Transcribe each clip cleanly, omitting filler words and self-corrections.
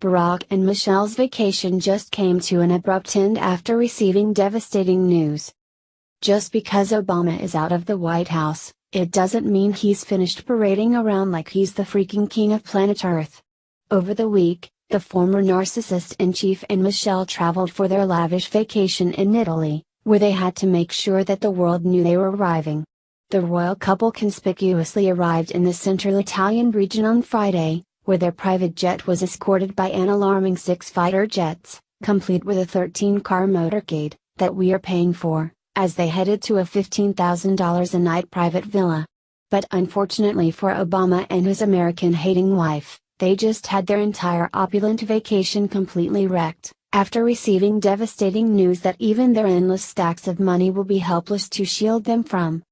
Barack and Michelle's vacation just came to an abrupt end after receiving devastating news. Just because Obama is out of the White House, it doesn't mean he's finished parading around like he's the freaking king of planet Earth. Over the week, the former narcissist-in-chief and Michelle traveled for their lavish vacation in Italy, where they had to make sure that the world knew they were arriving. The royal couple conspicuously arrived in the central Italian region on Friday, where their private jet was escorted by an alarming 6 fighter jets, complete with a 13-car motorcade, that we are paying for, as they headed to a $15,000 a night private villa. But unfortunately for Obama and his American-hating wife, they just had their entire opulent vacation completely wrecked, after receiving devastating news that even their endless stacks of money will be helpless to shield them from.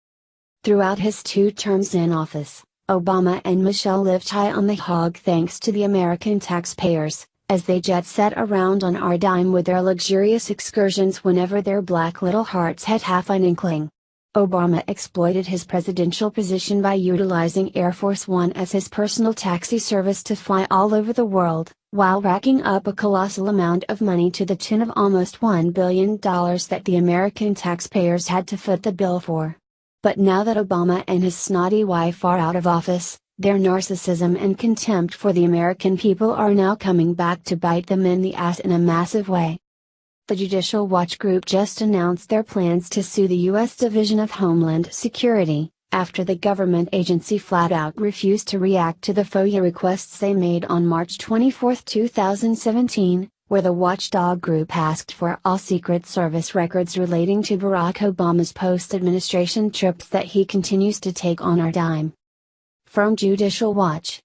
Throughout his 2 terms in office, Obama and Michelle lived high on the hog thanks to the American taxpayers, as they jet set around on our dime with their luxurious excursions whenever their black little hearts had half an inkling. Obama exploited his presidential position by utilizing Air Force One as his personal taxi service to fly all over the world, while racking up a colossal amount of money to the tune of almost $1 billion that the American taxpayers had to foot the bill for. But now that Obama and his snotty wife are out of office, their narcissism and contempt for the American people are now coming back to bite them in the ass in a massive way. The Judicial Watch Group just announced their plans to sue the U.S. Division of Homeland Security, after the government agency flat out refused to react to the FOIA requests they made on March 24, 2017, where the watchdog group asked for all Secret Service records relating to Barack Obama's post-administration trips that he continues to take on our dime. From Judicial Watch.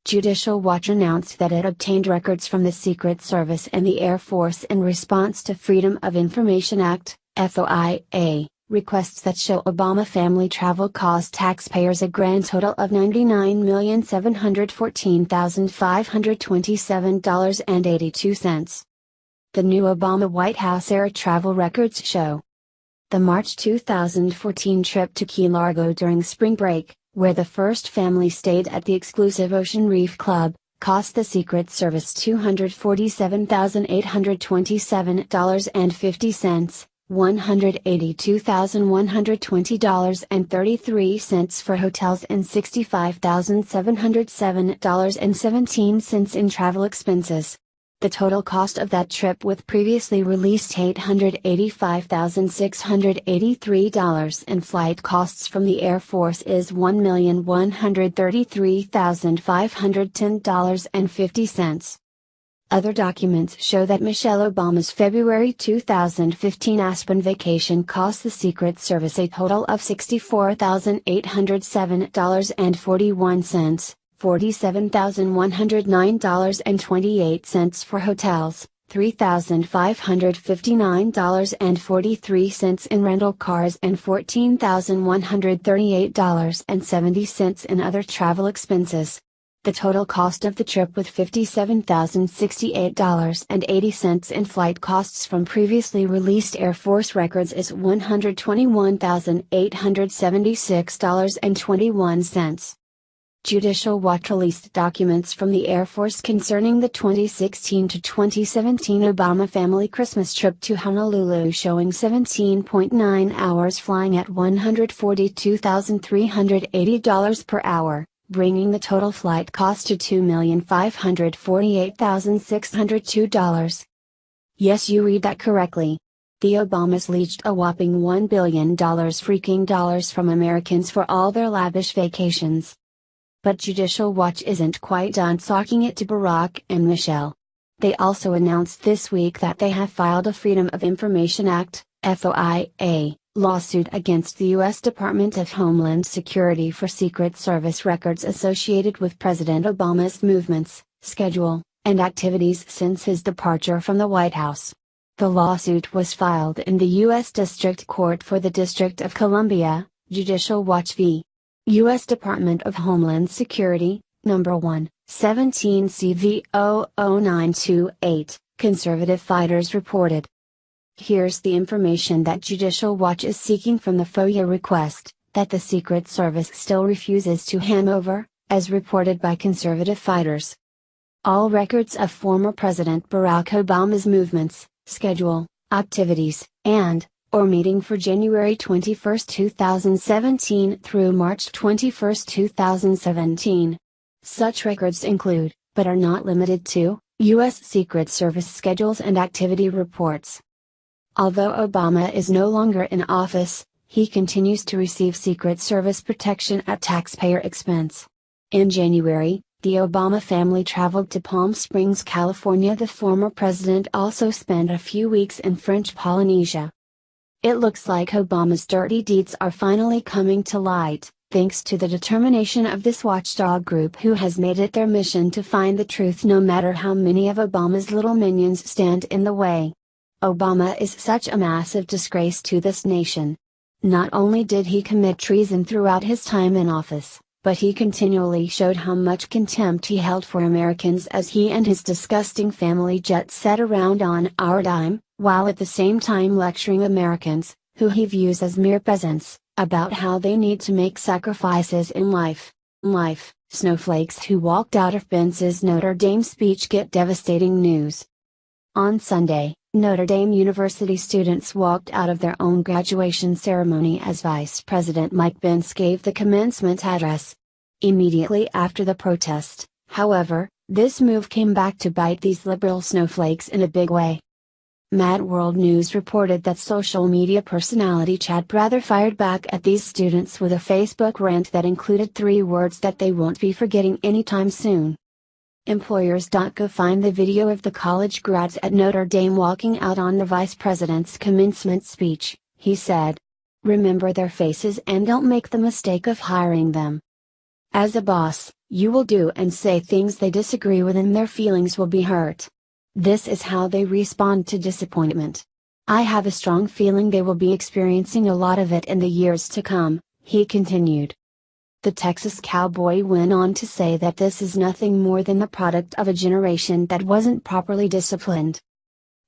Judicial Watch announced that it obtained records from the Secret Service and the Air Force in response to Freedom of Information Act, FOIA, requests that show Obama family travel cost taxpayers a grand total of $99,714,527.82. The new Obama White House-era travel records show the March 2014 trip to Key Largo during spring break, where the first family stayed at the exclusive Ocean Reef Club, cost the Secret Service $247,827.50, $182,120.33 for hotels and $65,707.17 in travel expenses. The total cost of that trip with previously released $885,683 and flight costs from the Air Force is $1,133,510.50. Other documents show that Michelle Obama's February 2015 Aspen vacation cost the Secret Service a total of $64,807.41, $47,109.28 for hotels, $3,559.43 in rental cars and $14,138.70 in other travel expenses. The total cost of the trip with $57,068.80 in flight costs from previously released Air Force records is $121,876.21. Judicial Watch released documents from the Air Force concerning the 2016 to 2017 Obama family Christmas trip to Honolulu showing 17.9 hours flying at $142,380 per hour, bringing the total flight cost to $2,548,602. Yes, you read that correctly. The Obamas leached a whopping $1 billion freaking dollars from Americans for all their lavish vacations. But Judicial Watch isn't quite done talking it to Barack and Michelle. They also announced this week that they have filed a Freedom of Information Act, FOIA, lawsuit against the U.S. Department of Homeland Security for Secret Service records associated with President Obama's movements, schedule, and activities since his departure from the White House. The lawsuit was filed in the U.S. District Court for the District of Columbia, Judicial Watch v. U.S. Department of Homeland Security, No. 1, 17 CV 00928, conservative fighters reported. Here's the information that Judicial Watch is seeking from the FOIA request, that the Secret Service still refuses to hand over, as reported by conservative fighters. All records of former President Barack Obama's movements, schedule, activities, or meeting for January 21, 2017 through March 21, 2017. Such records include, but are not limited to, U.S. Secret Service schedules and activity reports. Although Obama is no longer in office, he continues to receive Secret Service protection at taxpayer expense. In January, the Obama family traveled to Palm Springs, California. The former president also spent a few weeks in French Polynesia. It looks like Obama's dirty deeds are finally coming to light, thanks to the determination of this watchdog group who has made it their mission to find the truth no matter how many of Obama's little minions stand in the way. Obama is such a massive disgrace to this nation. Not only did he commit treason throughout his time in office, but he continually showed how much contempt he held for Americans as he and his disgusting family jet set around on our dime, while at the same time lecturing Americans, who he views as mere peasants, about how they need to make sacrifices in life. Snowflakes who walked out of Pence's Notre Dame speech get devastating news. On Sunday, Notre Dame University students walked out of their own graduation ceremony as Vice President Mike Pence gave the commencement address. Immediately after the protest, however, this move came back to bite these liberal snowflakes in a big way. Mad World News reported that social media personality Chad Prather fired back at these students with a Facebook rant that included 3 words that they won't be forgetting anytime soon. Employers.go find the video of the college grads at Notre Dame walking out on the vice president's commencement speech. He said, "Remember their faces and don't make the mistake of hiring them. As a boss, you will do and say things they disagree with and their feelings will be hurt. This is how they respond to disappointment. I have a strong feeling they will be experiencing a lot of it in the years to come," he continued. The Texas cowboy went on to say that this is nothing more than the product of a generation that wasn't properly disciplined.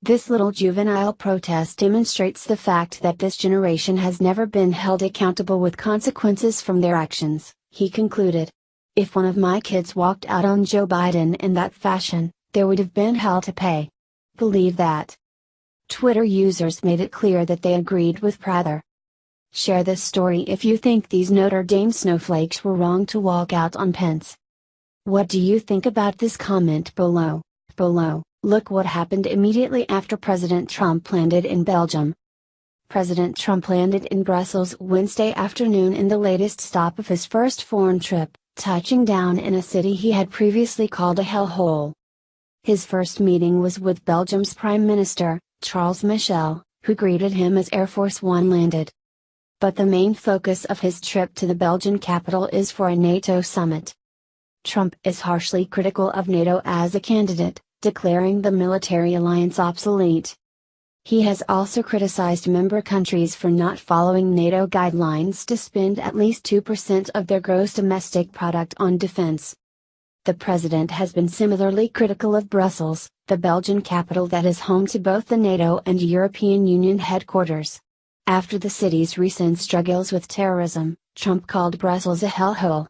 This little juvenile protest demonstrates the fact that this generation has never been held accountable with consequences from their actions, he concluded. If one of my kids walked out on Joe Biden in that fashion, there would have been hell to pay. Believe that. Twitter users made it clear that they agreed with Prather. Share this story if you think these Notre Dame snowflakes were wrong to walk out on Pence. What do you think about this? Comment below. Look what happened immediately after President Trump landed in Belgium. President Trump landed in Brussels Wednesday afternoon in the latest stop of his first foreign trip, touching down in a city he had previously called a hellhole. His first meeting was with Belgium's Prime Minister, Charles Michel, who greeted him as Air Force One landed. But the main focus of his trip to the Belgian capital is for a NATO summit. Trump is harshly critical of NATO as a candidate, declaring the military alliance obsolete. He has also criticized member countries for not following NATO guidelines to spend at least 2% of their gross domestic product on defense. The president has been similarly critical of Brussels, the Belgian capital that is home to both the NATO and European Union headquarters. After the city's recent struggles with terrorism, Trump called Brussels a hellhole.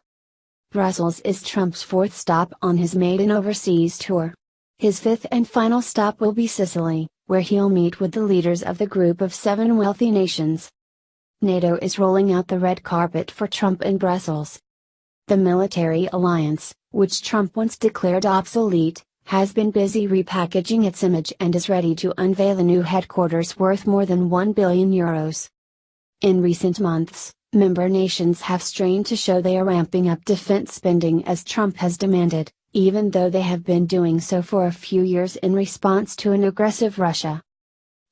Brussels is Trump's 4th stop on his maiden overseas tour. His 5th and final stop will be Sicily, where he'll meet with the leaders of the group of 7 wealthy nations. NATO is rolling out the red carpet for Trump in Brussels. The military alliance, which Trump once declared obsolete, has been busy repackaging its image and is ready to unveil a new headquarters worth more than €1 billion. In recent months, member nations have strained to show they are ramping up defense spending as Trump has demanded, even though they have been doing so for a few years in response to an aggressive Russia.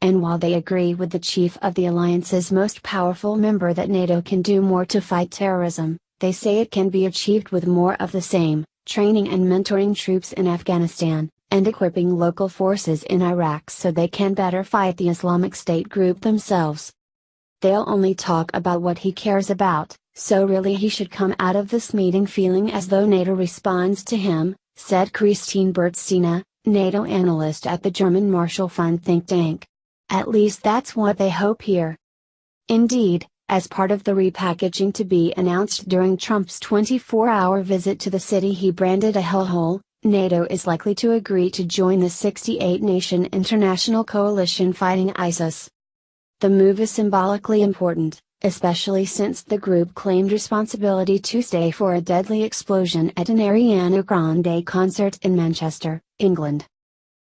And while they agree with the chief of the alliance's most powerful member that NATO can do more to fight terrorism, they say it can be achieved with more of the same, training and mentoring troops in Afghanistan, and equipping local forces in Iraq so they can better fight the Islamic State group themselves. They'll only talk about what he cares about, so really he should come out of this meeting feeling as though NATO responds to him, said Christine Bertsina, NATO analyst at the German Marshall Fund think tank. At least that's what they hope here. Indeed, as part of the repackaging to be announced during Trump's 24-hour visit to the city he branded a hellhole, NATO is likely to agree to join the 68-nation international coalition fighting ISIS. The move is symbolically important, especially since the group claimed responsibility Tuesday for a deadly explosion at an Ariana Grande concert in Manchester, England.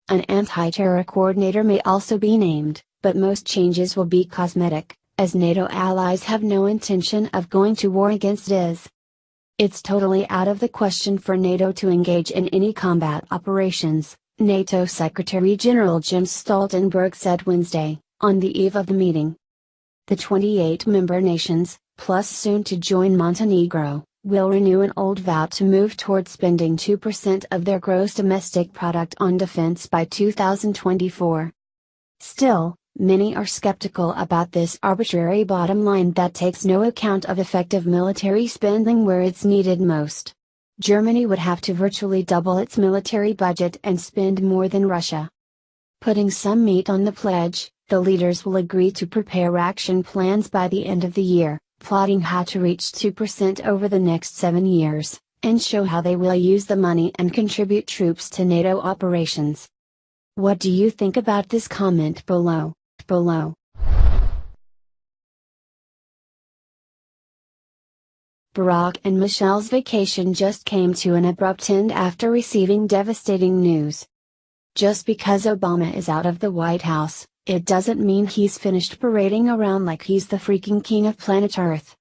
An anti-terror coordinator may also be named, but most changes will be cosmetic, as NATO allies have no intention of going to war against IS. It's totally out of the question for NATO to engage in any combat operations, NATO Secretary-General Jens Stoltenberg said Wednesday, on the eve of the meeting. The 28 member nations, plus soon to join Montenegro, will renew an old vow to move toward spending 2% of their gross domestic product on defense by 2024. Still, many are skeptical about this arbitrary bottom line that takes no account of effective military spending where it's needed most. Germany would have to virtually double its military budget and spend more than Russia. Putting some meat on the pledge, the leaders will agree to prepare action plans by the end of the year, plotting how to reach 2% over the next 7 years, and show how they will use the money and contribute troops to NATO operations. What do you think about this? Comment below. Barack and Michelle's vacation just came to an abrupt end after receiving devastating news. Just because Obama is out of the White House, it doesn't mean he's finished parading around like he's the freaking king of planet Earth.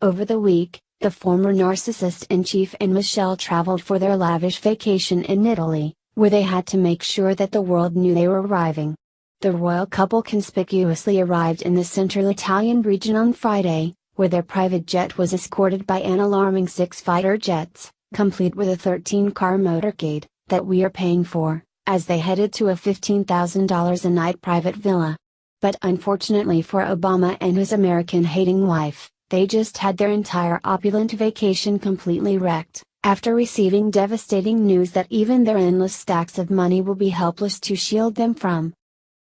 Over the week, the former narcissist-in-chief and Michelle traveled for their lavish vacation in Italy, where they had to make sure that the world knew they were arriving. The royal couple conspicuously arrived in the central Italian region on Friday, where their private jet was escorted by an alarming 6 fighter jets, complete with a 13-car motorcade, that we are paying for, as they headed to a $15,000 a night private villa. But unfortunately for Obama and his American-hating wife, they just had their entire opulent vacation completely wrecked, after receiving devastating news that even their endless stacks of money will be helpless to shield them from.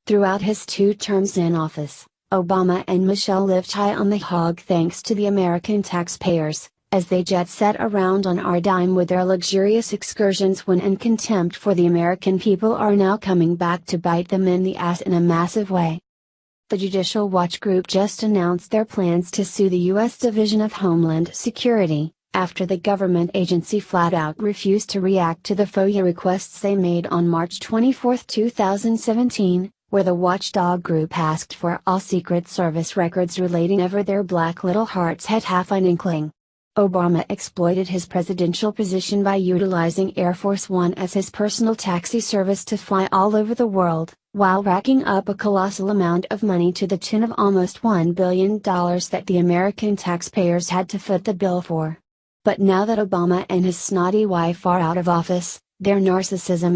Throughout his 2 terms in office, Obama and Michelle lived high on the hog thanks to the American taxpayers, as they jet set around on our dime with their luxurious excursions when in contempt for the American people are now coming back to bite them in the ass in a massive way. The Judicial Watch Group just announced their plans to sue the U.S. Division of Homeland Security, after the government agency flat out refused to react to the FOIA requests they made on March 24, 2017, where the watchdog group asked for all Secret Service records relating ever their black little hearts had half an inkling. Obama exploited his presidential position by utilizing Air Force One as his personal taxi service to fly all over the world, while racking up a colossal amount of money to the tune of almost $1 billion that the American taxpayers had to foot the bill for. But now that Obama and his snotty wife are out of office, their narcissism